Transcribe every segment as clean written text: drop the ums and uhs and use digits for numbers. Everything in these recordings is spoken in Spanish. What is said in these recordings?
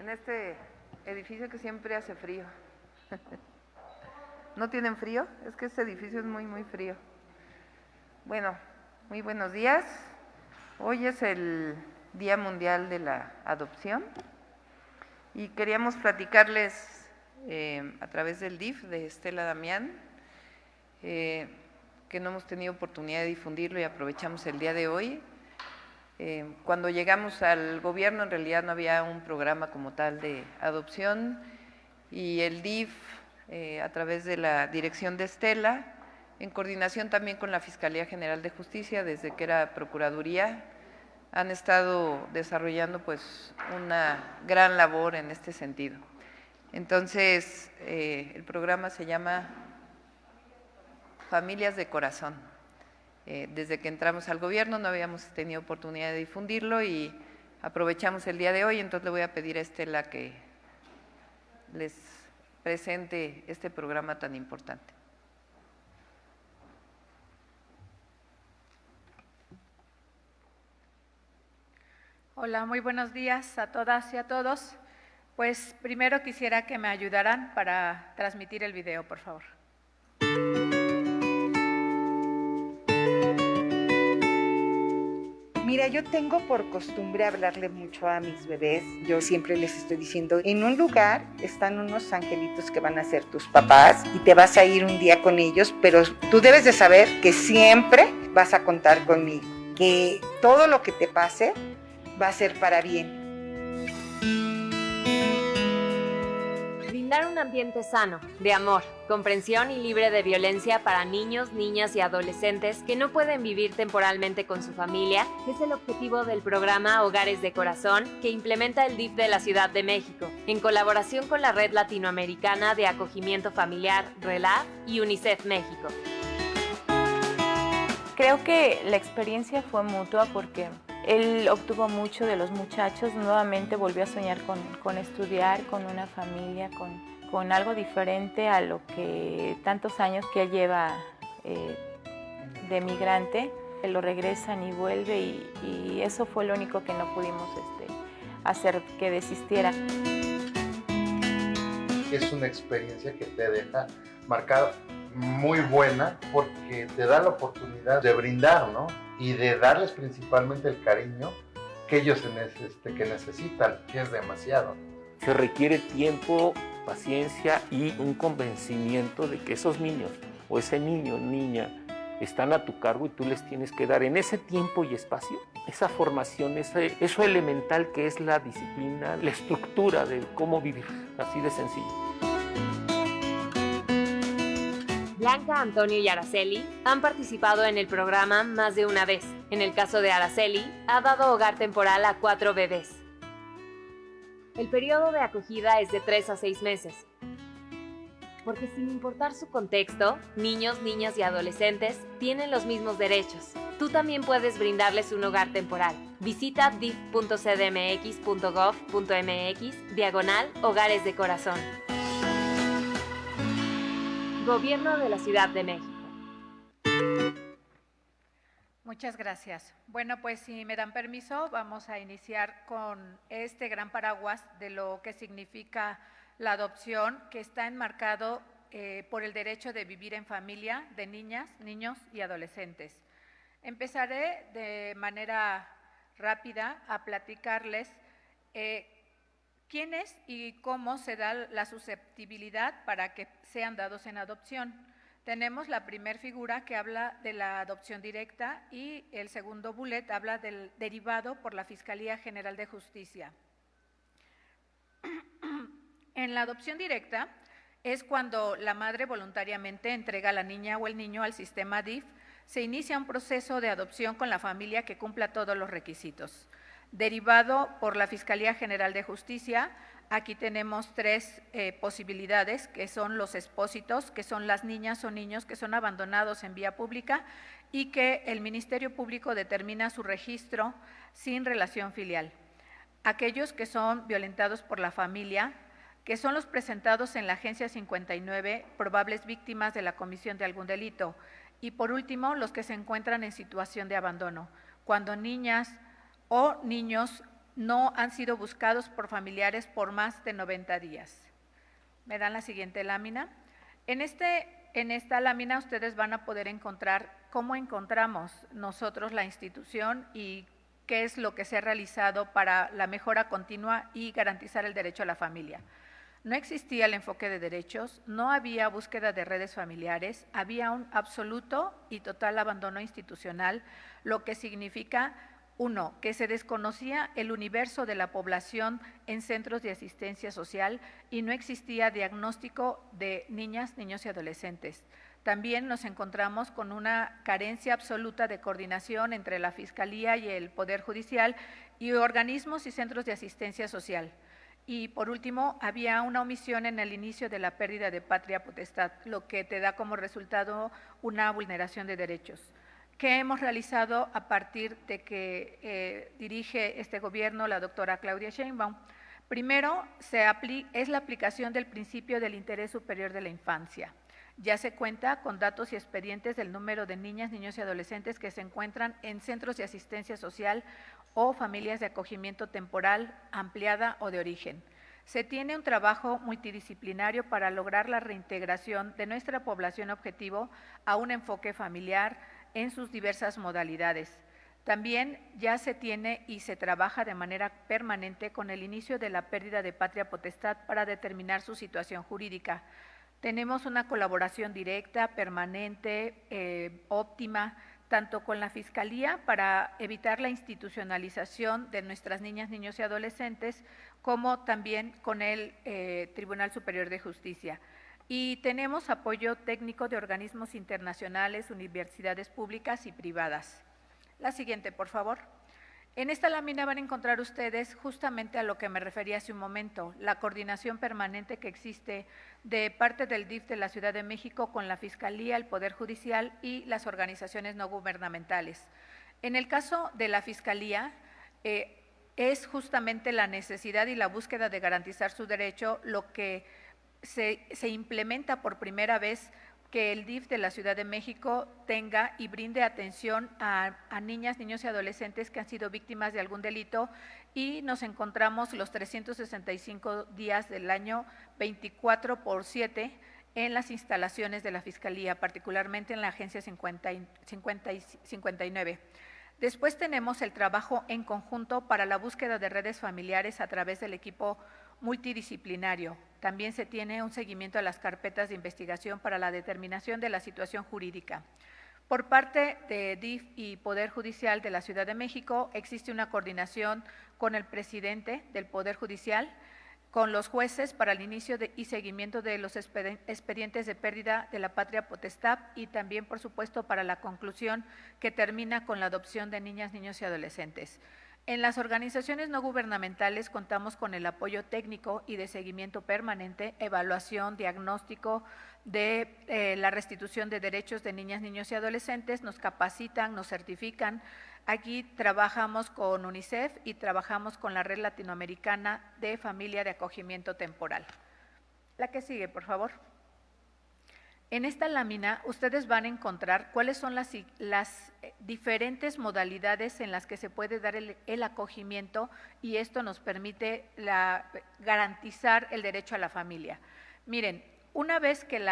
en este edificio que siempre hace frío. ¿No tienen frío? Es que este edificio es muy, muy frío. Bueno, muy buenos días. Hoy es el Día Mundial de la Adopción y queríamos platicarles a través del DIF de Estela Damián, que no hemos tenido oportunidad de difundirlo y aprovechamos el día de hoy. Cuando llegamos al gobierno en realidad no había un programa como tal de adopción y el DIF a través de la dirección de Estela, en coordinación también con la Fiscalía General de Justicia desde que era Procuraduría, han estado desarrollando pues una gran labor en este sentido. Entonces, el programa se llama Familias de Corazón. Desde que entramos al gobierno no habíamos tenido oportunidad de difundirlo y aprovechamos el día de hoy, entonces le voy a pedir a Estela que les presente este programa tan importante. Hola, muy buenos días a todas y a todos. Pues primero quisiera que me ayudaran para transmitir el video, por favor. Mira, yo tengo por costumbre hablarle mucho a mis bebés. Yo siempre les estoy diciendo, en un lugar están unos angelitos que van a ser tus papás y te vas a ir un día con ellos, pero tú debes de saber que siempre vas a contar conmigo, que todo lo que te pase va a ser para bien. Brindar un ambiente sano, de amor, comprensión y libre de violencia para niños, niñas y adolescentes que no pueden vivir temporalmente con su familia es el objetivo del programa Hogares de Corazón que implementa el DIF de la Ciudad de México, en colaboración con la Red Latinoamericana de Acogimiento Familiar, RELAF y UNICEF México. Creo que la experiencia fue mutua porque él obtuvo mucho de los muchachos, nuevamente volvió a soñar con estudiar, con una familia, con algo diferente a lo que tantos años que él lleva de migrante. Lo regresan y vuelve y eso fue lo único que no pudimos hacer que desistiera. Es una experiencia que te deja marcado, muy buena porque te da la oportunidad de brindar, ¿no? Y de darles principalmente el cariño que ellos que necesitan, que es demasiado. Se requiere tiempo, paciencia y un convencimiento de que esos niños o ese niño o niña están a tu cargo y tú les tienes que dar en ese tiempo y espacio esa formación, eso elemental que es la disciplina, la estructura de cómo vivir, así de sencillo. Blanca, Antonio y Araceli han participado en el programa más de una vez. En el caso de Araceli, ha dado hogar temporal a 4 bebés. El periodo de acogida es de 3 a 6 meses. Porque sin importar su contexto, niños, niñas y adolescentes tienen los mismos derechos. Tú también puedes brindarles un hogar temporal. Visita dif.cdmx.gov.mx/Hogares de Corazón. Gobierno de la Ciudad de México. Muchas gracias. Bueno, pues si me dan permiso, vamos a iniciar con este gran paraguas de lo que significa la adopción, que está enmarcado por el derecho de vivir en familia de niñas, niños y adolescentes. Empezaré de manera rápida a platicarles quién es y cómo se da la susceptibilidad para que sean dados en adopción. Tenemos la primera figura que habla de la adopción directa y el segundo bullet habla del derivado por la Fiscalía General de Justicia. En la adopción directa es cuando la madre voluntariamente entrega a la niña o el niño al sistema DIF, se inicia un proceso de adopción con la familia que cumpla todos los requisitos. Derivado por la Fiscalía General de Justicia, aquí tenemos 3 posibilidades, que son los expósitos, que son las niñas o niños que son abandonados en vía pública y que el Ministerio Público determina su registro sin relación filial. Aquellos que son violentados por la familia, que son los presentados en la Agencia 59, probables víctimas de la comisión de algún delito. Y por último, los que se encuentran en situación de abandono, cuando niñas o niños no han sido buscados por familiares por más de 90 días. Me dan la siguiente lámina. En esta lámina ustedes van a poder encontrar cómo encontramos nosotros la institución y qué es lo que se ha realizado para la mejora continua y garantizar el derecho a la familia. No existía el enfoque de derechos, no había búsqueda de redes familiares, había un absoluto y total abandono institucional, lo que significa, 1, que se desconocía el universo de la población en centros de asistencia social y no existía diagnóstico de niñas, niños y adolescentes. También nos encontramos con una carencia absoluta de coordinación entre la Fiscalía y el Poder Judicial y organismos y centros de asistencia social. Y por último, había una omisión en el inicio de la pérdida de patria potestad, lo que te da como resultado una vulneración de derechos. ¿Qué hemos realizado a partir de que dirige este gobierno la doctora Claudia Sheinbaum? Primero, es la aplicación del principio del interés superior de la infancia. Ya se cuenta con datos y expedientes del número de niñas, niños y adolescentes que se encuentran en centros de asistencia social o familias de acogimiento temporal, ampliada o de origen. Se tiene un trabajo multidisciplinario para lograr la reintegración de nuestra población objetivo a un enfoque familiar en sus diversas modalidades. También ya se tiene y se trabaja de manera permanente con el inicio de la pérdida de patria potestad para determinar su situación jurídica. Tenemos una colaboración directa, permanente, óptima, tanto con la Fiscalía para evitar la institucionalización de nuestras niñas, niños y adolescentes, como también con el Tribunal Superior de Justicia. Y tenemos apoyo técnico de organismos internacionales, universidades públicas y privadas. La siguiente, por favor. En esta lámina van a encontrar ustedes justamente a lo que me refería hace un momento, la coordinación permanente que existe de parte del DIF de la Ciudad de México con la Fiscalía, el Poder Judicial y las organizaciones no gubernamentales. En el caso de la Fiscalía, es justamente la necesidad y la búsqueda de garantizar su derecho lo que se implementa por primera vez que el DIF de la Ciudad de México tenga y brinde atención a niñas, niños y adolescentes que han sido víctimas de algún delito y nos encontramos los 365 días del año 24/7 en las instalaciones de la Fiscalía, particularmente en la Agencia 59. Después tenemos el trabajo en conjunto para la búsqueda de redes familiares a través del equipo multidisciplinario. También se tiene un seguimiento a las carpetas de investigación para la determinación de la situación jurídica. Por parte de DIF y Poder Judicial de la Ciudad de México existe una coordinación con el presidente del Poder Judicial, con los jueces para el inicio y seguimiento de los expedientes de pérdida de la patria potestad y también, por supuesto, para la conclusión que termina con la adopción de niñas, niños y adolescentes. En las organizaciones no gubernamentales contamos con el apoyo técnico y de seguimiento permanente, evaluación, diagnóstico de la restitución de derechos de niñas, niños y adolescentes, nos capacitan, nos certifican. Aquí trabajamos con UNICEF y trabajamos con la Red Latinoamericana de Familia de Acogimiento Temporal. La que sigue, por favor. En esta lámina ustedes van a encontrar cuáles son las diferentes modalidades en las que se puede dar el acogimiento y esto nos permite garantizar el derecho a la familia. Miren, una vez que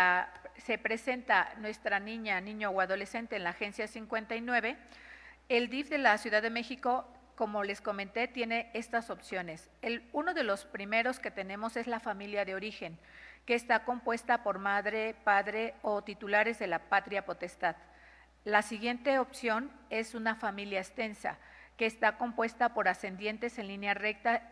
se presenta nuestra niña, niño o adolescente en la Agencia 59, el DIF de la Ciudad de México, como les comenté, tiene estas opciones. Uno de los primeros que tenemos es la familia de origen, que está compuesta por madre, padre o titulares de la patria potestad. La siguiente opción es una familia extensa, que está compuesta por ascendientes en línea recta,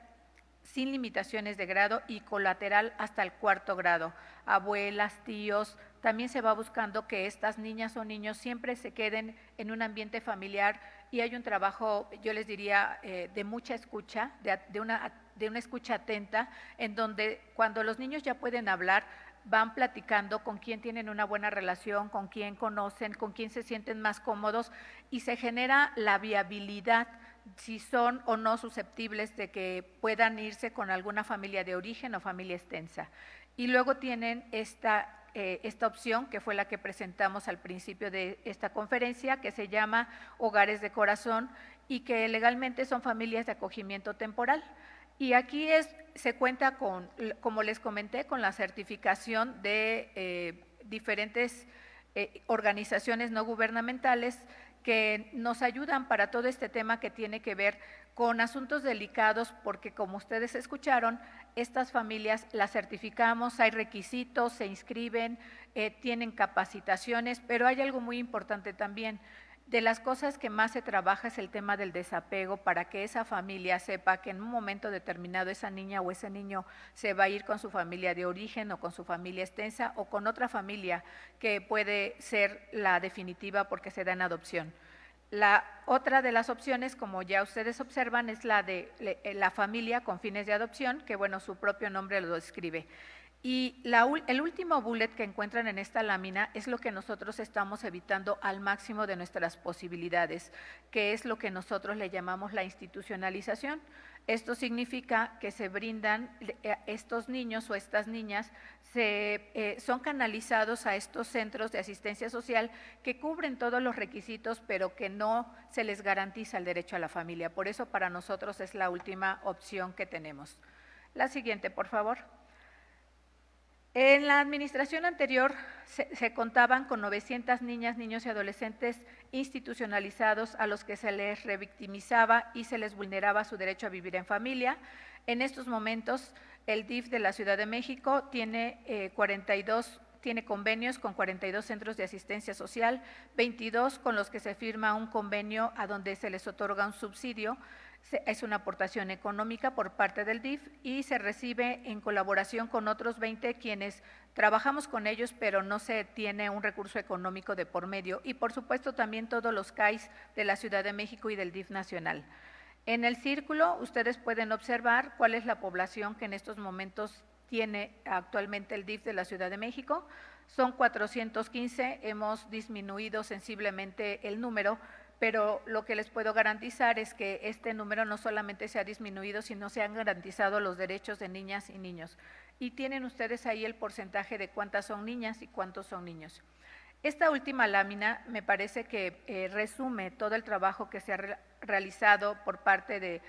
sin limitaciones de grado y colateral hasta el 4º grado, abuelas, tíos. También se va buscando que estas niñas o niños siempre se queden en un ambiente familiar y hay un trabajo, yo les diría, de mucha escucha, de una escucha atenta, en donde cuando los niños ya pueden hablar, van platicando con quién tienen una buena relación, con quién conocen, con quién se sienten más cómodos y se genera la viabilidad si son o no susceptibles de que puedan irse con alguna familia de origen o familia extensa. Y luego tienen esta esta opción, que fue la que presentamos al principio de esta conferencia, que se llama Hogares de Corazón y que legalmente son familias de acogimiento temporal. Y aquí se cuenta con, como les comenté, con la certificación de diferentes organizaciones no gubernamentales que nos ayudan para todo este tema que tiene que ver con asuntos delicados, porque como ustedes escucharon, estas familias las certificamos, hay requisitos, se inscriben, tienen capacitaciones, pero hay algo muy importante también. De las cosas que más se trabaja es el tema del desapego, para que esa familia sepa que en un momento determinado esa niña o ese niño se va a ir con su familia de origen o con su familia extensa o con otra familia que puede ser la definitiva porque se da en adopción. La otra de las opciones, como ya ustedes observan, es la de la familia con fines de adopción, que bueno, su propio nombre lo describe. Y el último bullet que encuentran en esta lámina es lo que nosotros estamos evitando al máximo de nuestras posibilidades, que es lo que nosotros le llamamos la institucionalización. Esto significa que se brindan, estos niños o estas niñas son canalizados a estos centros de asistencia social que cubren todos los requisitos, pero que no se les garantiza el derecho a la familia. Por eso para nosotros es la última opción que tenemos. La siguiente, por favor. En la administración anterior se contaban con 900 niñas, niños y adolescentes institucionalizados a los que se les revictimizaba y se les vulneraba su derecho a vivir en familia. En estos momentos, el DIF de la Ciudad de México tiene convenios con 42 centros de asistencia social, 22 con los que se firma un convenio a donde se les otorga un subsidio. Es una aportación económica por parte del DIF y se recibe en colaboración con otros 20 quienes trabajamos con ellos, pero no se tiene un recurso económico de por medio. Y por supuesto también todos los CAIS de la Ciudad de México y del DIF nacional. En el círculo ustedes pueden observar cuál es la población que en estos momentos tiene actualmente el DIF de la Ciudad de México. Son 415, hemos disminuido sensiblemente el número, pero lo que les puedo garantizar es que este número no solamente se ha disminuido, sino se han garantizado los derechos de niñas y niños. Y tienen ustedes ahí el porcentaje de cuántas son niñas y cuántos son niños. Esta última lámina me parece que resume todo el trabajo que se ha realizado por parte de,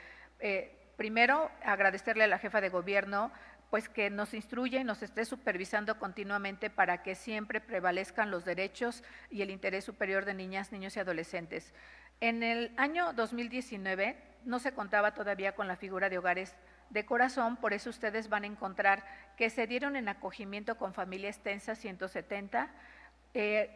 primero, agradecerle a la jefa de gobierno, pues que nos instruye y nos esté supervisando continuamente para que siempre prevalezcan los derechos y el interés superior de niñas, niños y adolescentes. En el año 2019 no se contaba todavía con la figura de hogares de corazón, por eso ustedes van a encontrar que se dieron en acogimiento con familia extensa 170,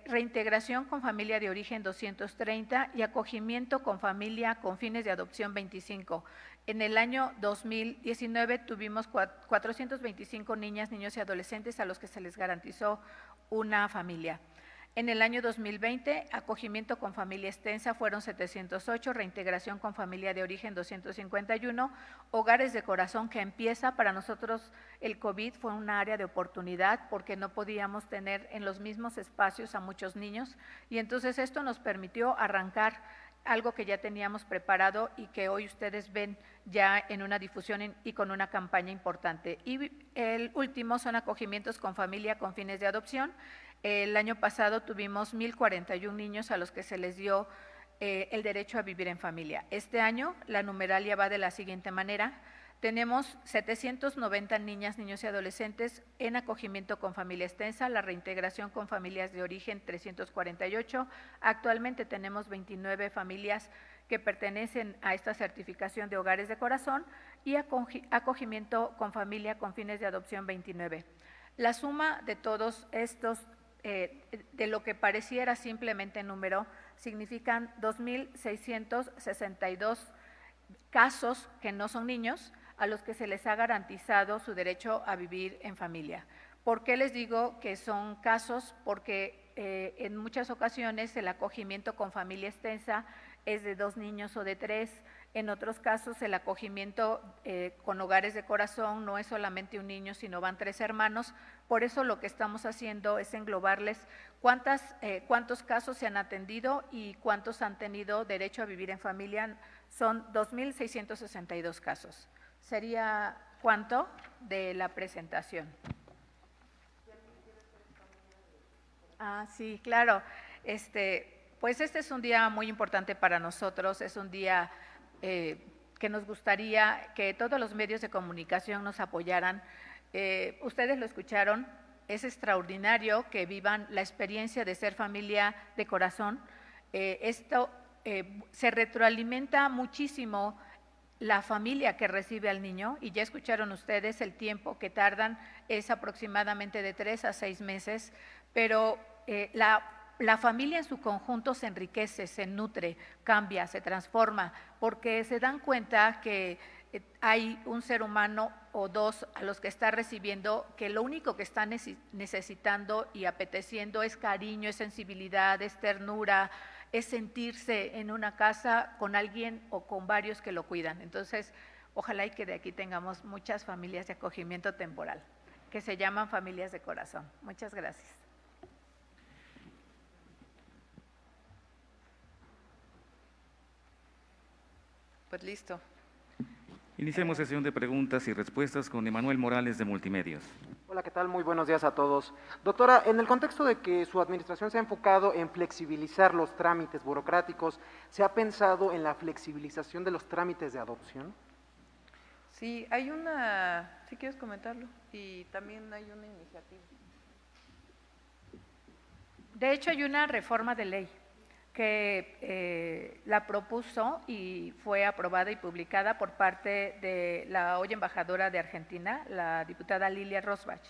reintegración con familia de origen 230 y acogimiento con familia con fines de adopción 25. En el año 2019 tuvimos 425 niñas, niños y adolescentes a los que se les garantizó una familia. En el año 2020, acogimiento con familia extensa fueron 708, reintegración con familia de origen 251, hogares de corazón que empieza, para nosotros el COVID fue un área de oportunidad porque no podíamos tener en los mismos espacios a muchos niños y entonces esto nos permitió arrancar algo que ya teníamos preparado y que hoy ustedes ven ya en una difusión y con una campaña importante. Y el último son acogimientos con familia con fines de adopción. El año pasado tuvimos 1,041 niños a los que se les dio el derecho a vivir en familia. Este año la numeralia va de la siguiente manera. Tenemos 790 niñas, niños y adolescentes en acogimiento con familia extensa, la reintegración con familias de origen 348. Actualmente tenemos 29 familias que pertenecen a esta certificación de hogares de corazón y acogimiento con familia con fines de adopción 29. La suma de todos estos, de lo que pareciera simplemente número, significan 2,662 casos que no son niños, a los que se les ha garantizado su derecho a vivir en familia. ¿Por qué les digo que son casos? Porque en muchas ocasiones el acogimiento con familia extensa es de 2 niños o de 3, en otros casos el acogimiento con hogares de corazón no es solamente un niño, sino van 3 hermanos, por eso lo que estamos haciendo es englobarles cuántos casos se han atendido y cuántos han tenido derecho a vivir en familia, son 2,662 casos. ¿Sería cuánto de la presentación? Sí, claro. Pues este es un día muy importante para nosotros, es un día que nos gustaría que todos los medios de comunicación nos apoyaran. Ustedes lo escucharon, es extraordinario que vivan la experiencia de ser familia de corazón. Esto se retroalimenta muchísimo la familia que recibe al niño, y ya escucharon ustedes, el tiempo que tardan es aproximadamente de 3 a 6 meses, pero la familia en su conjunto se enriquece, se nutre, cambia, se transforma, porque se dan cuenta que hay un ser humano o dos a los que está recibiendo, que lo único que están necesitando y apeteciendo es cariño, es sensibilidad, es ternura, es sentirse en una casa con alguien o con varios que lo cuidan. Entonces, ojalá y que de aquí tengamos muchas familias de acogimiento temporal, que se llaman familias de corazón. Muchas gracias. Pues listo. Iniciemos sesión de preguntas y respuestas con Emanuel Morales de Multimedios. Hola, ¿qué tal? Muy buenos días a todos. Doctora, en el contexto de que su administración se ha enfocado en flexibilizar los trámites burocráticos, ¿se ha pensado en la flexibilización de los trámites de adopción? Sí, hay una, si quieres comentarlo, y también hay una iniciativa. De hecho, hay una reforma de ley que la propuso y fue aprobada y publicada por parte de la hoy embajadora de Argentina, la diputada Lilia Rosbach.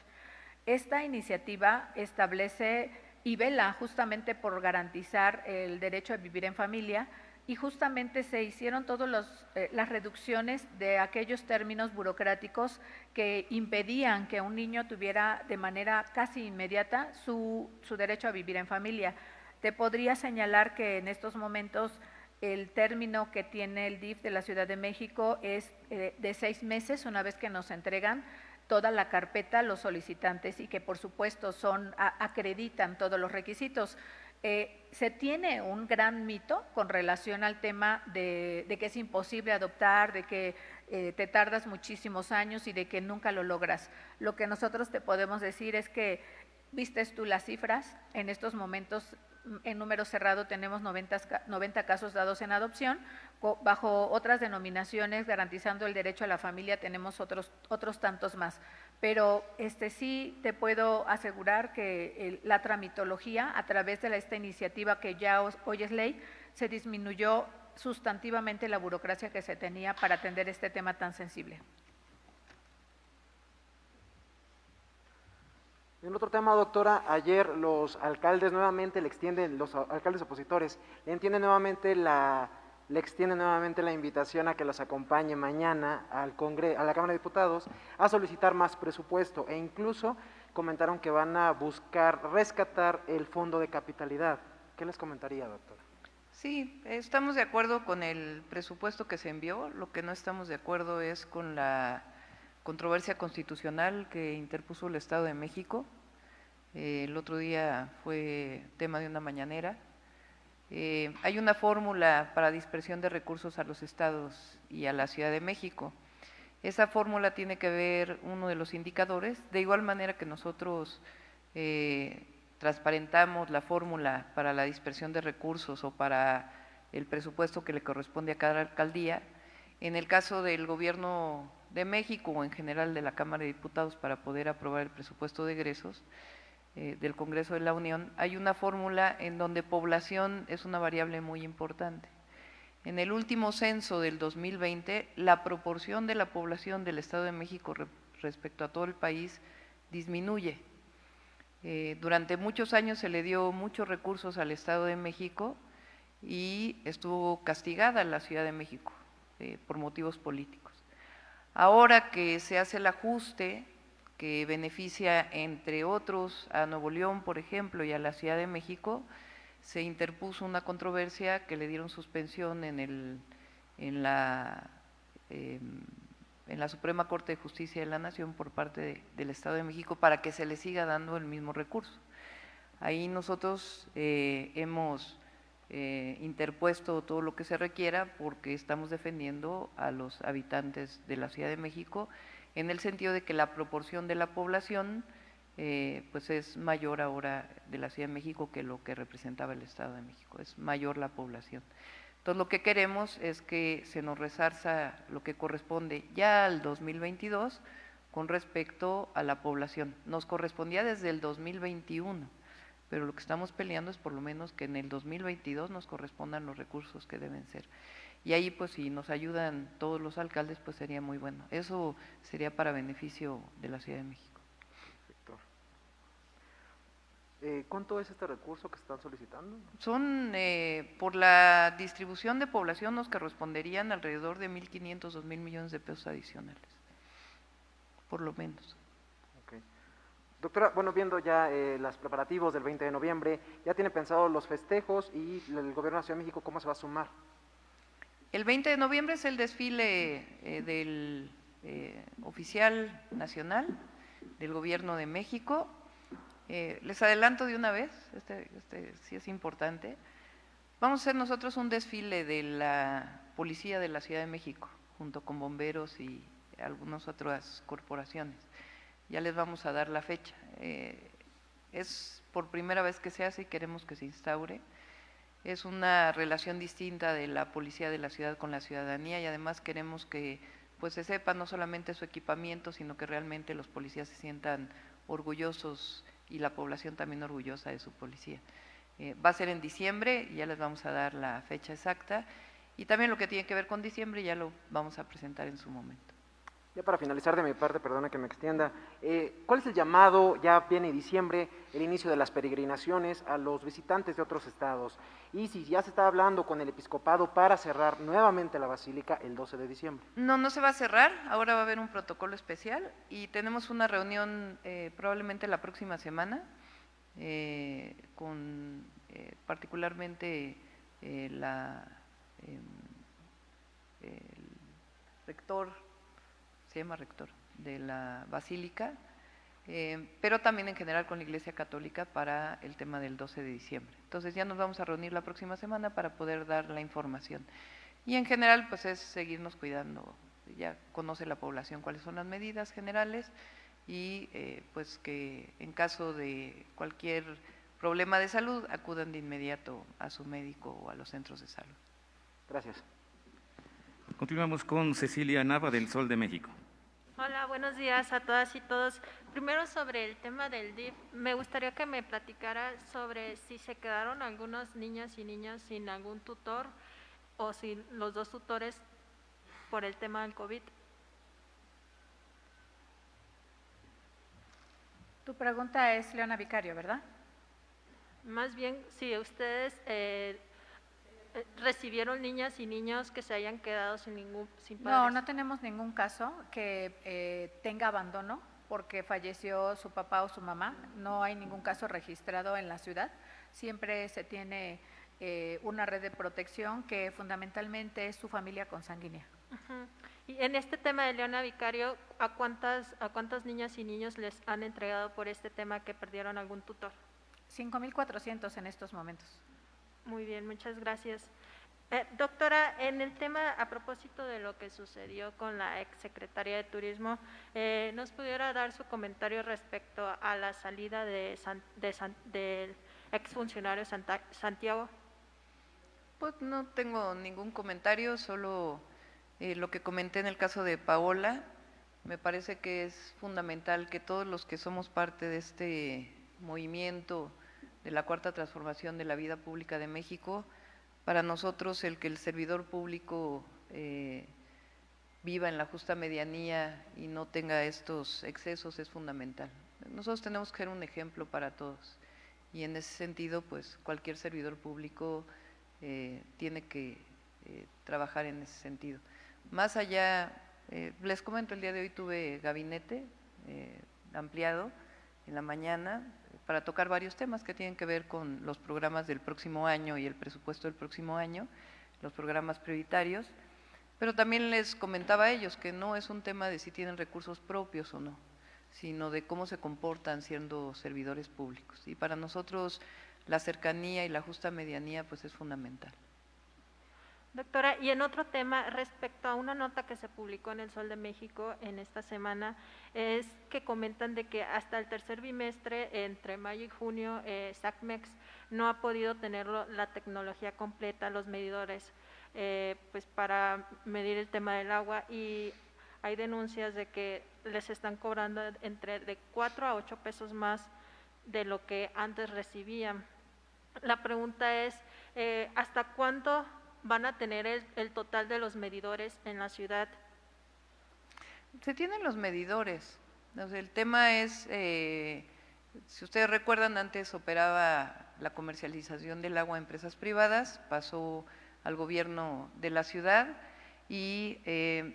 Esta iniciativa establece y vela justamente por garantizar el derecho a vivir en familia, y justamente se hicieron todas las reducciones de aquellos términos burocráticos que impedían que un niño tuviera de manera casi inmediata su derecho a vivir en familia. Te podría señalar que en estos momentos el término que tiene el DIF de la Ciudad de México es de 6 meses, una vez que nos entregan toda la carpeta los solicitantes, y que por supuesto acreditan todos los requisitos. Se tiene un gran mito con relación al tema de que es imposible adoptar, de que te tardas muchísimos años y de que nunca lo logras. Lo que nosotros te podemos decir es que, vistes tú las cifras, en estos momentos en número cerrado tenemos 90 casos dados en adopción, bajo otras denominaciones garantizando el derecho a la familia tenemos otros tantos más. Pero sí te puedo asegurar que la tramitología a través de esta iniciativa que ya hoy es ley, se disminuyó sustantivamente la burocracia que se tenía para atender este tema tan sensible. En otro tema, doctora, ayer los alcaldes nuevamente los alcaldes opositores le extienden nuevamente la invitación a que los acompañe mañana a la Cámara de Diputados a solicitar más presupuesto, e incluso comentaron que van a buscar rescatar el fondo de capitalidad. ¿Qué les comentaría, doctora? Sí, estamos de acuerdo con el presupuesto que se envió, lo que no estamos de acuerdo es con la controversia constitucional que interpuso el Estado de México. El otro día fue tema de una mañanera. Hay una fórmula para dispersión de recursos a los estados y a la Ciudad de México. Esa fórmula tiene que ver uno de los indicadores, de igual manera que nosotros transparentamos la fórmula para la dispersión de recursos o para el presupuesto que le corresponde a cada alcaldía. En el caso del Gobierno de México o en general de la Cámara de Diputados, para poder aprobar el presupuesto de egresos del Congreso de la Unión, hay una fórmula en donde población es una variable muy importante. En el último censo del 2020, la proporción de la población del Estado de México respecto a todo el país disminuye. Durante muchos años se le dio muchos recursos al Estado de México y estuvo castigada la Ciudad de México por motivos políticos. Ahora que se hace el ajuste que beneficia, entre otros, a Nuevo León, por ejemplo, y a la Ciudad de México, se interpuso una controversia que le dieron suspensión en la Suprema Corte de Justicia de la Nación por parte del Estado de México para que se le siga dando el mismo recurso. Ahí nosotros hemos interpuesto todo lo que se requiera porque estamos defendiendo a los habitantes de la Ciudad de México en el sentido de que la proporción de la población pues es mayor ahora de la Ciudad de México que lo que representaba el Estado de México, es mayor la población. Entonces lo que queremos es que se nos resarza lo que corresponde ya al 2022 con respecto a la población. Nos correspondía desde el 2021, pero lo que estamos peleando es por lo menos que en el 2022 nos correspondan los recursos que deben ser. Y ahí pues si nos ayudan todos los alcaldes pues sería muy bueno. Eso sería para beneficio de la Ciudad de México. ¿Cuánto es este recurso que están solicitando? Son, por la distribución de población nos corresponderían alrededor de 1.500, 2.000 millones de pesos adicionales, por lo menos. Okay. Doctora, bueno, viendo ya los preparativos del 20 de noviembre, ¿ya tiene pensado los festejos y el gobierno de la Ciudad de México cómo se va a sumar? El 20 de noviembre es el desfile del oficial nacional del gobierno de México. Les adelanto de una vez, este sí es importante, vamos a hacer nosotros un desfile de la Policía de la Ciudad de México, junto con bomberos y algunas otras corporaciones. Ya les vamos a dar la fecha. Es por primera vez que se hace y queremos que se instaure. Es una relación distinta de la Policía de la Ciudad con la ciudadanía y además queremos que pues se sepa no solamente su equipamiento, sino que realmente los policías se sientan orgullosos y la población también orgullosa de su policía. Va a ser en diciembre, ya les vamos a dar la fecha exacta, y también lo que tiene que ver con diciembre ya lo vamos a presentar en su momento. Ya para finalizar de mi parte, perdona que me extienda, ¿cuál es el llamado, ya viene diciembre, el inicio de las peregrinaciones a los visitantes de otros estados? Y si ya se está hablando con el episcopado para cerrar nuevamente la basílica el 12 de diciembre. No se va a cerrar, ahora va a haber un protocolo especial y tenemos una reunión probablemente la próxima semana con particularmente el rector, se llama rector, de la Basílica, pero también en general con la Iglesia Católica para el tema del 12 de diciembre. Entonces ya nos vamos a reunir la próxima semana para poder dar la información. Y en general pues es seguirnos cuidando, ya conoce la población cuáles son las medidas generales y pues que en caso de cualquier problema de salud acudan de inmediato a su médico o a los centros de salud. Gracias. Continuamos con Cecilia Nava del Sol de México. Hola, buenos días a todas y todos. Primero sobre el tema del DIF, me gustaría que me platicara sobre si se quedaron algunas niñas y niños sin algún tutor o sin los dos tutores por el tema del COVID. Tu pregunta es Leona Vicario, ¿verdad? Más bien, si ustedes recibieron niñas y niños que se hayan quedado sin padres. No, no tenemos ningún caso que tenga abandono porque falleció su papá o su mamá. No hay ningún caso registrado en la ciudad. Siempre se tiene una red de protección que fundamentalmente es su familia consanguínea. Uh-huh. Y en este tema de Leona Vicario, ¿a cuántas niñas y niños les han entregado por este tema que perdieron algún tutor? 5,400 en estos momentos. Muy bien, muchas gracias. Doctora, en el tema, a propósito de lo que sucedió con la exsecretaria de Turismo, ¿nos pudiera dar su comentario respecto a la salida del exfuncionario Santiago? Pues no tengo ningún comentario, solo lo que comenté en el caso de Paola. Me parece que es fundamental que todos los que somos parte de este movimiento de la Cuarta Transformación de la Vida Pública de México, para nosotros el que el servidor público viva en la justa medianía y no tenga estos excesos es fundamental. Nosotros tenemos que ser un ejemplo para todos y en ese sentido pues cualquier servidor público tiene que trabajar en ese sentido. Más allá, les comento, el día de hoy tuve gabinete ampliado en la mañana para tocar varios temas que tienen que ver con los programas del próximo año y el presupuesto del próximo año, los programas prioritarios, pero también les comentaba a ellos que no es un tema de si tienen recursos propios o no, sino de cómo se comportan siendo servidores públicos. Y para nosotros la cercanía y la justa medianía pues es fundamental. Doctora, y en otro tema, respecto a una nota que se publicó en El Sol de México en esta semana, es que comentan de que hasta el tercer bimestre, entre mayo y junio, SACMEX no ha podido tener la tecnología completa, los medidores, pues para medir el tema del agua, y hay denuncias de que les están cobrando de 4 a 8 pesos más de lo que antes recibían. La pregunta es, ¿hasta cuándo van a tener el total de los medidores en la ciudad? Se tienen los medidores. O sea, el tema es, si ustedes recuerdan, antes operaba la comercialización del agua a empresas privadas, pasó al gobierno de la ciudad y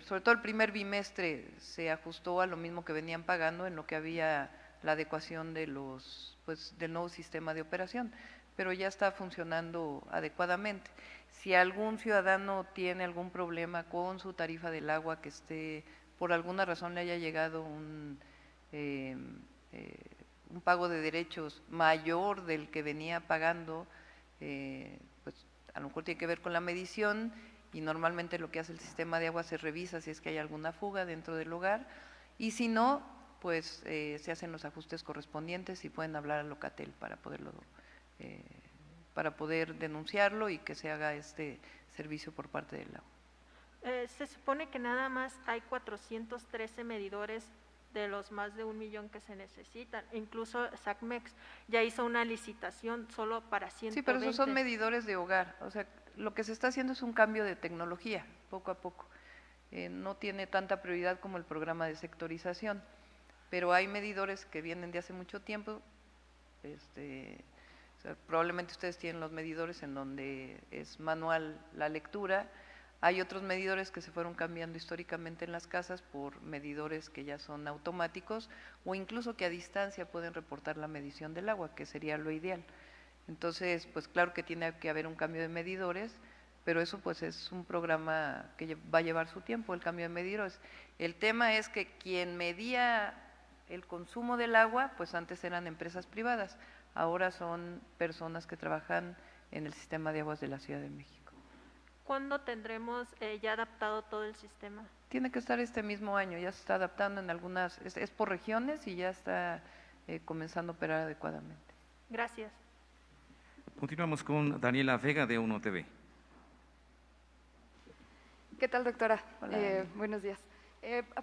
sobre todo el primer bimestre se ajustó a lo mismo que venían pagando, en lo que había la adecuación de del nuevo sistema de operación, pero ya está funcionando adecuadamente. Si algún ciudadano tiene algún problema con su tarifa del agua, que por alguna razón le haya llegado un pago de derechos mayor del que venía pagando, pues a lo mejor tiene que ver con la medición, y normalmente lo que hace el sistema de agua se revisa si es que hay alguna fuga dentro del hogar, y si no, pues se hacen los ajustes correspondientes y pueden hablar al Locatel para poder denunciarlo y que se haga este servicio por parte del agua. Se supone que nada más hay 413 medidores de los más de 1 millón que se necesitan. Incluso SACMEX ya hizo una licitación solo para 120. Sí, pero esos son medidores de hogar. O sea, lo que se está haciendo es un cambio de tecnología, poco a poco. No tiene tanta prioridad como el programa de sectorización, pero hay medidores que vienen de hace mucho tiempo. O sea, probablemente ustedes tienen los medidores en donde es manual la lectura. Hay otros medidores que se fueron cambiando históricamente en las casas por medidores que ya son automáticos o incluso que a distancia pueden reportar la medición del agua, que sería lo ideal. Entonces, pues claro que tiene que haber un cambio de medidores, pero eso pues es un programa que va a llevar su tiempo, el cambio de medidores. El tema es que quien medía el consumo del agua, pues antes eran empresas privadas, ahora son personas que trabajan en el sistema de aguas de la Ciudad de México. ¿Cuándo tendremos ya adaptado todo el sistema? Tiene que estar este mismo año, ya se está adaptando en algunas, es por regiones y ya está comenzando a operar adecuadamente. Gracias. Continuamos con Daniela Vega de UNO TV. ¿Qué tal, doctora? Hola. Buenos días.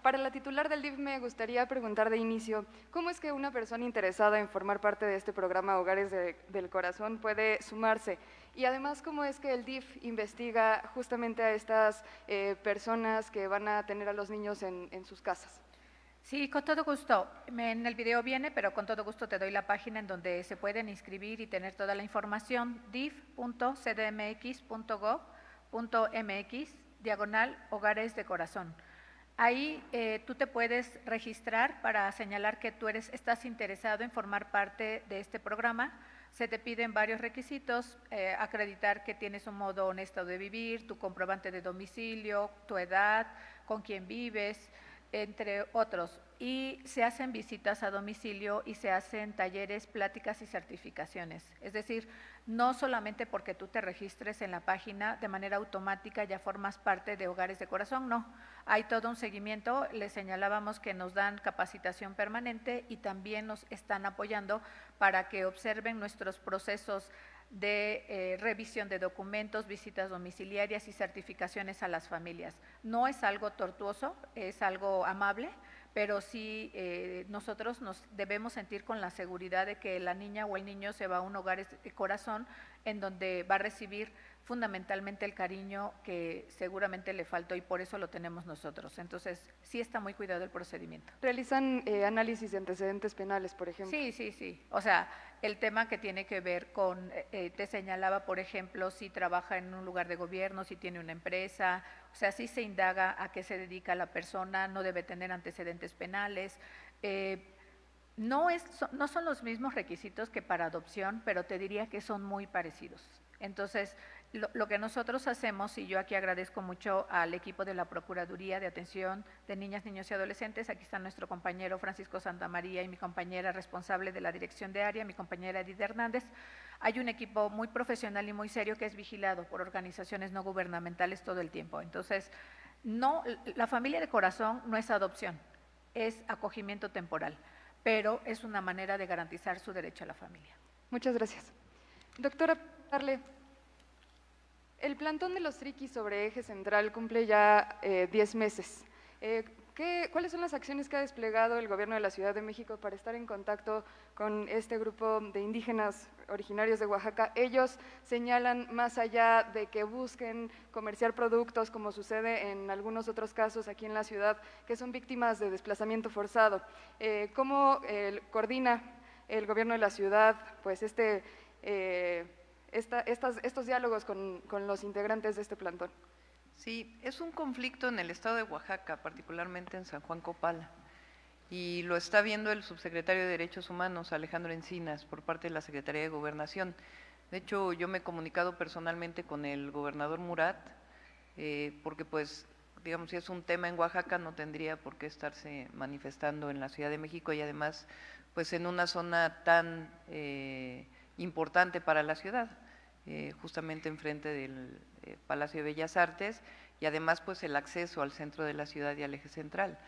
Para la titular del DIF me gustaría preguntar de inicio, ¿cómo es que una persona interesada en formar parte de este programa Hogares del Corazón puede sumarse? Y además, ¿cómo es que el DIF investiga justamente a estas personas que van a tener a los niños en sus casas? Sí, con todo gusto. En el video viene, pero con todo gusto te doy la página en donde se pueden inscribir y tener toda la información, dif.cdmx.gov.mx/Hogares de Corazón. Ahí tú te puedes registrar para señalar que tú estás interesado en formar parte de este programa. Se te piden varios requisitos, acreditar que tienes un modo honesto de vivir, tu comprobante de domicilio, tu edad, con quién vives, entre otros. Y se hacen visitas a domicilio y se hacen talleres, pláticas y certificaciones. Es decir, no solamente porque tú te registres en la página de manera automática ya formas parte de Hogares de Corazón, no. Hay todo un seguimiento, les señalábamos que nos dan capacitación permanente y también nos están apoyando para que observen nuestros procesos de revisión de documentos, visitas domiciliarias y certificaciones a las familias. No es algo tortuoso, es algo amable, pero sí nosotros nos debemos sentir con la seguridad de que la niña o el niño se va a un Hogares de Corazón en donde va a recibir fundamentalmente el cariño que seguramente le faltó y por eso lo tenemos nosotros. Entonces, sí está muy cuidado el procedimiento. ¿Realizan análisis de antecedentes penales, por ejemplo? Sí. O sea, el tema que tiene que ver con, te señalaba, por ejemplo, si trabaja en un lugar de gobierno, si tiene una empresa, o sea, sí se indaga a qué se dedica la persona, no debe tener antecedentes penales. No son los mismos requisitos que para adopción, pero te diría que son muy parecidos. Entonces, lo que nosotros hacemos, y yo aquí agradezco mucho al equipo de la Procuraduría de Atención de Niñas, Niños y Adolescentes, aquí está nuestro compañero Francisco Santamaría y mi compañera responsable de la dirección de área, mi compañera Edith Hernández. Hay un equipo muy profesional y muy serio que es vigilado por organizaciones no gubernamentales todo el tiempo. Entonces, no, la familia de corazón no es adopción, es acogimiento temporal, pero es una manera de garantizar su derecho a la familia. Muchas gracias. Doctora, el plantón de los triquis sobre eje central cumple ya 10 meses. ¿Cuáles son las acciones que ha desplegado el gobierno de la Ciudad de México para estar en contacto con este grupo de indígenas originarios de Oaxaca? Ellos señalan, más allá de que busquen comerciar productos, como sucede en algunos otros casos aquí en la ciudad, que son víctimas de desplazamiento forzado. ¿Cómo coordina el gobierno de la ciudad pues estos diálogos con los integrantes de este plantón? Sí, es un conflicto en el estado de Oaxaca, particularmente en San Juan Copala, y lo está viendo el subsecretario de Derechos Humanos, Alejandro Encinas, por parte de la Secretaría de Gobernación. De hecho, yo me he comunicado personalmente con el gobernador Murat, porque pues, digamos, si es un tema en Oaxaca no tendría por qué estarse manifestando en la Ciudad de México y además, pues en una zona tan importante para la ciudad, justamente enfrente del Palacio de Bellas Artes y además pues el acceso al centro de la ciudad y al eje central.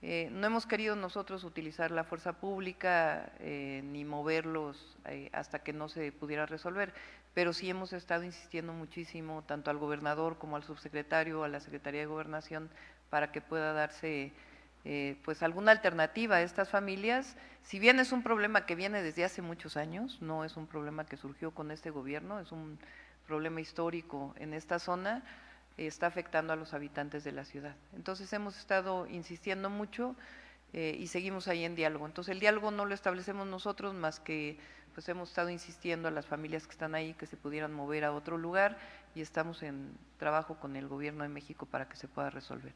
No hemos querido nosotros utilizar la fuerza pública ni moverlos hasta que no se pudiera resolver, pero sí hemos estado insistiendo muchísimo tanto al gobernador como al subsecretario, a la Secretaría de Gobernación, para que pueda darse pues alguna alternativa a estas familias. Si bien es un problema que viene desde hace muchos años, no es un problema que surgió con este gobierno, es un problema histórico en esta zona, está afectando a los habitantes de la ciudad. Entonces hemos estado insistiendo mucho y seguimos ahí en diálogo. Entonces el diálogo no lo establecemos nosotros, más que pues hemos estado insistiendo a las familias que están ahí que se pudieran mover a otro lugar y estamos en trabajo con el gobierno de México para que se pueda resolver.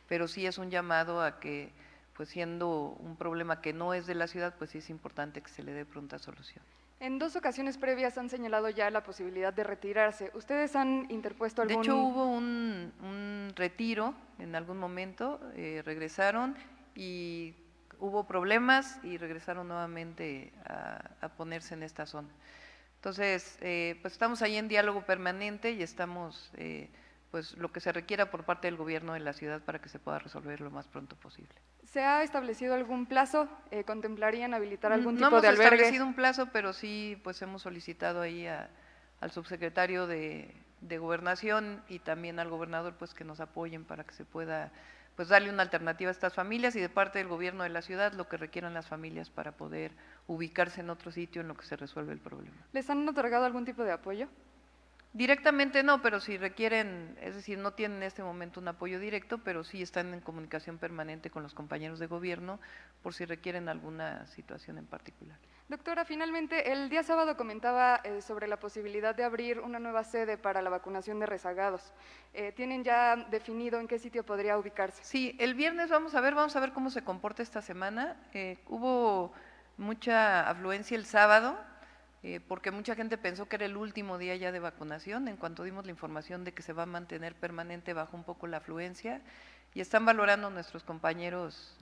Pero sí es un llamado a que, pues siendo un problema que no es de la ciudad, pues sí es importante que se le dé pronta solución. En 2 ocasiones previas han señalado ya la posibilidad de retirarse. ¿Ustedes han interpuesto algún...? De hecho, hubo un retiro en algún momento, regresaron y hubo problemas y regresaron nuevamente a ponerse en esta zona. Entonces, pues estamos ahí en diálogo permanente y estamos, pues lo que se requiera por parte del gobierno de la ciudad para que se pueda resolver lo más pronto posible. ¿Se ha establecido algún plazo? ¿Contemplarían habilitar algún tipo de albergue? No hemos establecido un plazo, pero sí pues hemos solicitado ahí al subsecretario de Gobernación y también al gobernador pues que nos apoyen para que se pueda pues darle una alternativa a estas familias y de parte del gobierno de la ciudad lo que requieran las familias para poder ubicarse en otro sitio en lo que se resuelve el problema. ¿Les han otorgado algún tipo de apoyo? Directamente no, pero si requieren, es decir, no tienen en este momento un apoyo directo, pero sí están en comunicación permanente con los compañeros de gobierno por si requieren alguna situación en particular. Doctora, finalmente, el día sábado comentaba sobre la posibilidad de abrir una nueva sede para la vacunación de rezagados. ¿Tienen ya definido en qué sitio podría ubicarse? Sí, el viernes vamos a ver cómo se comporta esta semana. Hubo mucha afluencia el sábado, porque mucha gente pensó que era el último día ya de vacunación. En cuanto dimos la información de que se va a mantener permanente, bajó un poco la afluencia y están valorando nuestros compañeros,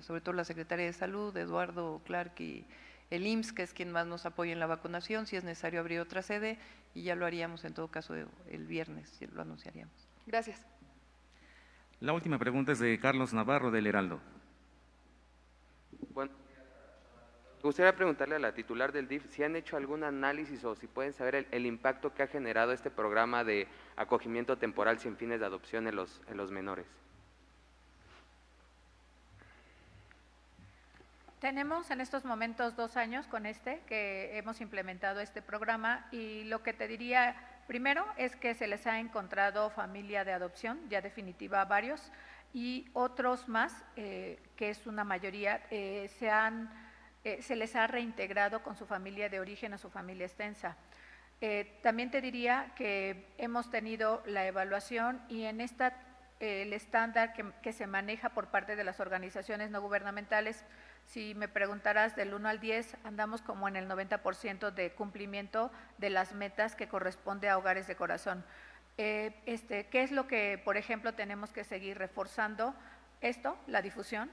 sobre todo la Secretaría de Salud, Eduardo Clark y el IMSS, que es quien más nos apoya en la vacunación, si es necesario abrir otra sede y ya lo haríamos en todo caso el viernes, lo anunciaríamos. Gracias. La última pregunta es de Carlos Navarro del Heraldo. Bueno, me gustaría preguntarle a la titular del DIF si han hecho algún análisis o si pueden saber el impacto que ha generado este programa de acogimiento temporal sin fines de adopción en los menores. Tenemos en estos momentos 2 años con que hemos implementado este programa y lo que te diría primero es que se les ha encontrado familia de adopción, ya definitiva varios, y otros más, que es una mayoría, se les ha reintegrado con su familia de origen a su familia extensa. También te diría que hemos tenido la evaluación y en esta el estándar que se maneja por parte de las organizaciones no gubernamentales, si me preguntaras del 1 al 10, andamos como en el 90% de cumplimiento de las metas que corresponde a Hogares de Corazón. ¿Qué es lo que, por ejemplo, tenemos que seguir reforzando? Esto, la difusión.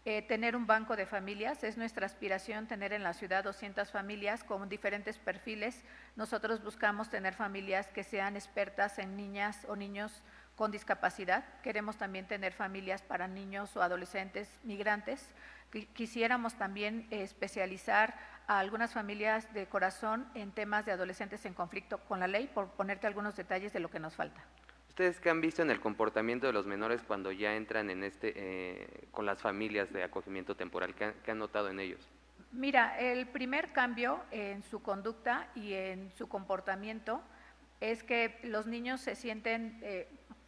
Tener un banco de familias, es nuestra aspiración tener en la ciudad 200 familias con diferentes perfiles. Nosotros buscamos tener familias que sean expertas en niñas o niños con discapacidad. Queremos también tener familias para niños o adolescentes migrantes. Quisiéramos también especializar a algunas familias de corazón en temas de adolescentes en conflicto con la ley, por ponerte algunos detalles de lo que nos falta. ¿Ustedes qué han visto en el comportamiento de los menores cuando ya entran en con las familias de acogimiento temporal? ¿Qué han notado en ellos? Mira, el primer cambio en su conducta y en su comportamiento es que los niños se sienten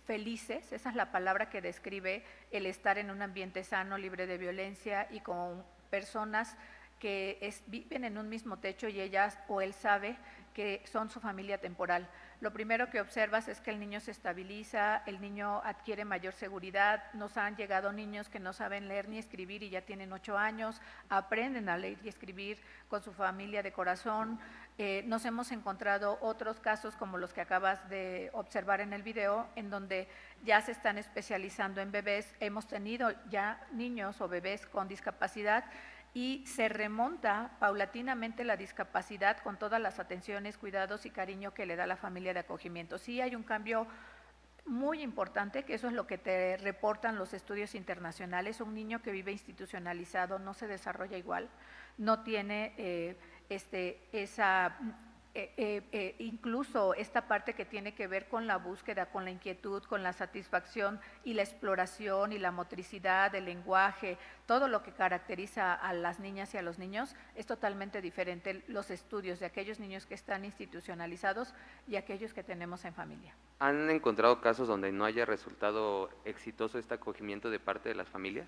felices, esa es la palabra que describe el estar en un ambiente sano, libre de violencia y con personas que viven en un mismo techo y ellas o él sabe que son su familia temporal. Lo primero que observas es que el niño se estabiliza, el niño adquiere mayor seguridad. Nos han llegado niños que no saben leer ni escribir y ya tienen 8 años, aprenden a leer y escribir con su familia de corazón. Nos hemos encontrado otros casos como los que acabas de observar en el video, en donde ya se están especializando en bebés. Hemos tenido ya niños o bebés con discapacidad y se remonta paulatinamente la discapacidad con todas las atenciones, cuidados y cariño que le da la familia de acogimiento. Sí hay un cambio muy importante, que eso es lo que te reportan los estudios internacionales. Un niño que vive institucionalizado no se desarrolla igual, no tiene incluso esta parte que tiene que ver con la búsqueda, con la inquietud, con la satisfacción y la exploración y la motricidad, el lenguaje, todo lo que caracteriza a las niñas y a los niños es totalmente diferente los estudios de aquellos niños que están institucionalizados y aquellos que tenemos en familia. ¿Han encontrado casos donde no haya resultado exitoso este acogimiento de parte de las familias?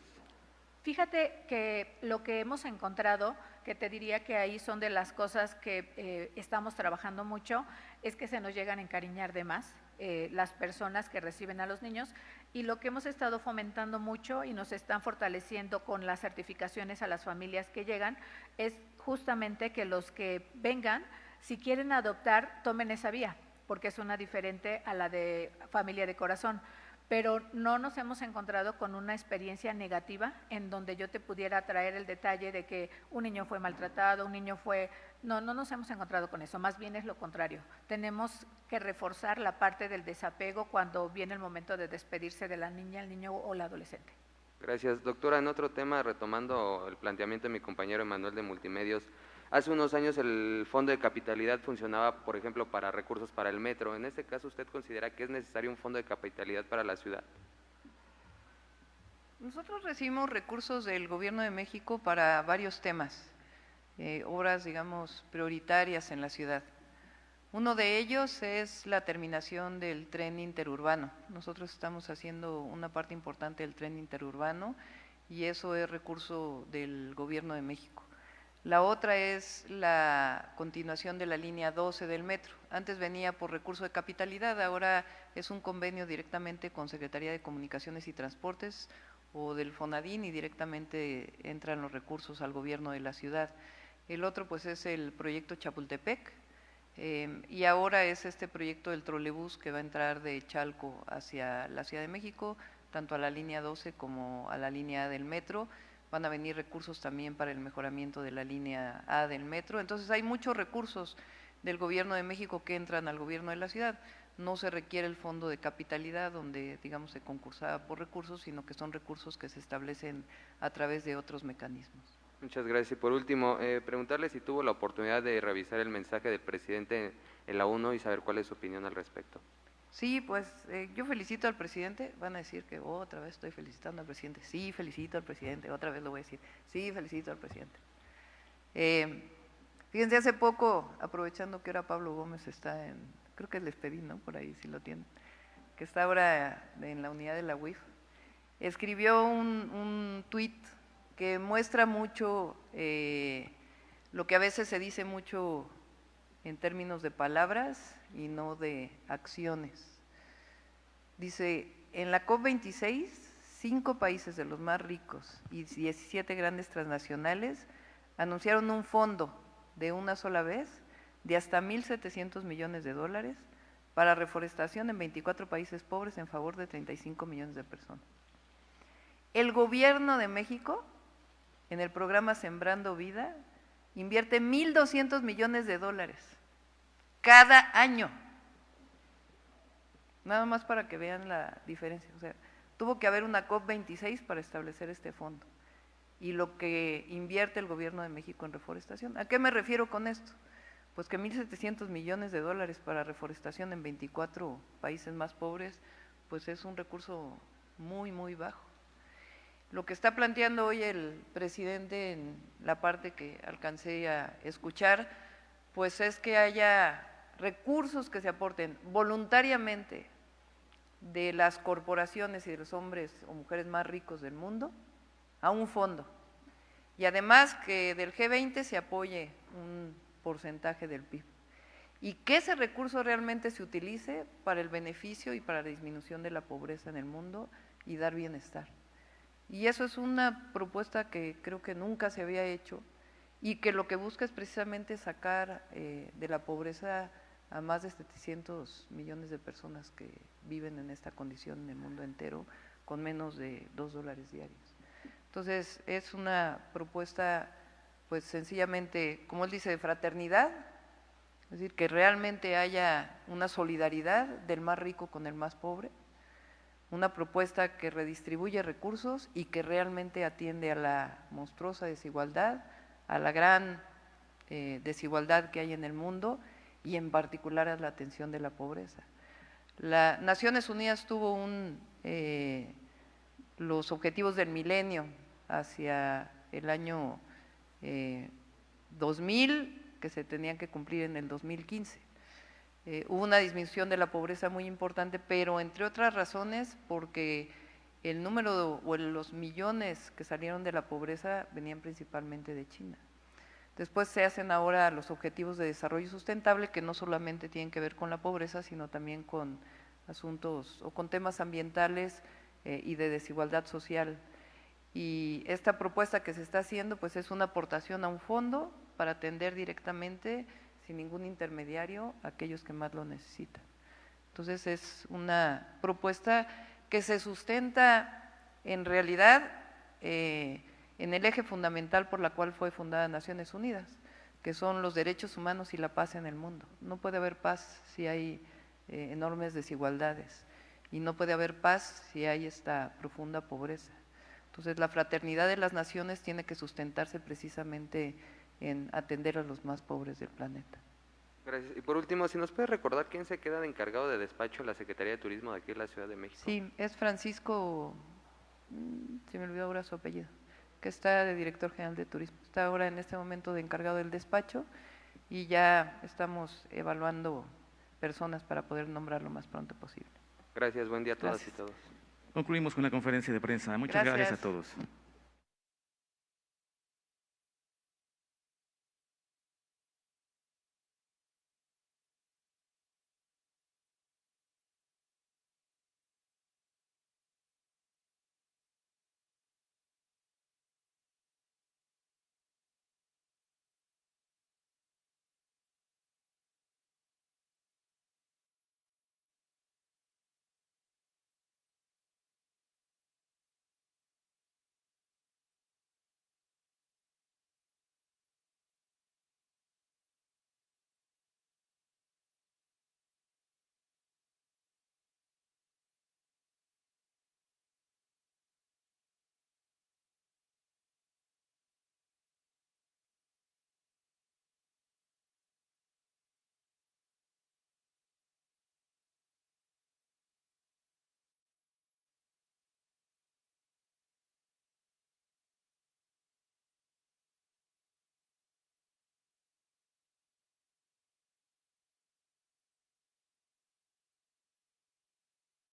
Fíjate que lo que hemos encontrado, que te diría que ahí son de las cosas que estamos trabajando mucho, es que se nos llegan a encariñar de más las personas que reciben a los niños, y lo que hemos estado fomentando mucho y nos están fortaleciendo con las certificaciones a las familias que llegan es justamente que los que vengan, si quieren adoptar, tomen esa vía, porque es una diferente a la de familia de corazón. Pero no nos hemos encontrado con una experiencia negativa en donde yo te pudiera traer el detalle de que un niño fue maltratado, un niño fue… No nos hemos encontrado con eso, más bien es lo contrario. Tenemos que reforzar la parte del desapego cuando viene el momento de despedirse de la niña, el niño o la adolescente. Gracias. Doctora, en otro tema, retomando el planteamiento de mi compañero Emanuel de Multimedios, hace unos años el fondo de capitalidad funcionaba, por ejemplo, para recursos para el metro. En este caso, ¿usted considera que es necesario un fondo de capitalidad para la ciudad? Nosotros recibimos recursos del Gobierno de México para varios temas, obras, digamos, prioritarias en la ciudad. Uno de ellos es la terminación del tren interurbano. Nosotros estamos haciendo una parte importante del tren interurbano y eso es recurso del Gobierno de México. La otra es la continuación de la línea 12 del metro. Antes venía por recurso de capitalidad, ahora es un convenio directamente con Secretaría de Comunicaciones y Transportes o del Fonadín y directamente entran los recursos al gobierno de la ciudad. El otro pues es el proyecto Chapultepec y ahora es este proyecto del trolebús que va a entrar de Chalco hacia la Ciudad de México, tanto a la línea 12 como a la línea A del metro. Van a venir recursos también para el mejoramiento de la línea A del metro. Entonces hay muchos recursos del Gobierno de México que entran al gobierno de la ciudad. No se requiere el fondo de capitalidad donde, digamos, se concursaba por recursos, sino que son recursos que se establecen a través de otros mecanismos. Muchas gracias. Y por último, preguntarle si tuvo la oportunidad de revisar el mensaje del presidente en la UNO y saber cuál es su opinión al respecto. Sí, pues yo felicito al presidente. Van a decir que otra vez estoy felicitando al presidente. Sí, felicito al presidente. Otra vez lo voy a decir. Sí, felicito al presidente. Fíjense, hace poco, aprovechando que ahora Pablo Gómez está en, creo que les pedí, ¿no? Por ahí si lo tienen, que está ahora en la unidad de la UIF, escribió un tuit que muestra mucho lo que a veces se dice mucho en términos de palabras y no de acciones. Dice, en la COP26, 5 países de los más ricos y 17 grandes transnacionales anunciaron un fondo de una sola vez de hasta $1.700 millones para reforestación en 24 países pobres en favor de 35 millones de personas. El gobierno de México, en el programa Sembrando Vida, invierte $1.200 millones cada año. Nada más para que vean la diferencia. O sea, tuvo que haber una COP26 para establecer este fondo. Y lo que invierte el gobierno de México en reforestación. ¿A qué me refiero con esto? Pues que $1.700 millones para reforestación en 24 países más pobres, pues es un recurso muy, muy bajo. Lo que está planteando hoy el presidente en la parte que alcancé a escuchar, pues es que haya recursos que se aporten voluntariamente de las corporaciones y de los hombres o mujeres más ricos del mundo a un fondo. Y además que del G20 se apoye un porcentaje del PIB. Y que ese recurso realmente se utilice para el beneficio y para la disminución de la pobreza en el mundo y dar bienestar. Y eso es una propuesta que creo que nunca se había hecho y que lo que busca es precisamente sacar de la pobreza a más de 700 millones de personas que viven en esta condición en el mundo entero con menos de $2 diarios. Entonces, es una propuesta, pues sencillamente, como él dice, de fraternidad, es decir, que realmente haya una solidaridad del más rico con el más pobre, una propuesta que redistribuye recursos y que realmente atiende a la monstruosa desigualdad, a la gran desigualdad que hay en el mundo y en particular a la atención de la pobreza. Las Naciones Unidas tuvo los objetivos del milenio hacia el año 2000, que se tenían que cumplir en el 2015. Hubo una disminución de la pobreza muy importante, pero entre otras razones porque el número o los millones que salieron de la pobreza venían principalmente de China. Después se hacen ahora los objetivos de desarrollo sustentable que no solamente tienen que ver con la pobreza, sino también con asuntos o con temas ambientales y de desigualdad social. Y esta propuesta que se está haciendo pues es una aportación a un fondo para atender directamente, sin ningún intermediario, a aquellos que más lo necesitan. Entonces es una propuesta que se sustenta en realidad en el eje fundamental por la cual fue fundada Naciones Unidas, que son los derechos humanos y la paz en el mundo. No puede haber paz si hay enormes desigualdades y no puede haber paz si hay esta profunda pobreza. Entonces la fraternidad de las naciones tiene que sustentarse precisamente en atender a los más pobres del planeta. Gracias. Y por último, si nos puede recordar quién se queda de encargado de despacho en la Secretaría de Turismo de aquí en la Ciudad de México. Sí, es Francisco, se me olvidó ahora su apellido, que está de director general de turismo. Está ahora en este momento de encargado del despacho y ya estamos evaluando personas para poder nombrar lo más pronto posible. Gracias, buen día a todas Gracias. y todos. Concluimos con la conferencia de prensa. Muchas gracias a todos.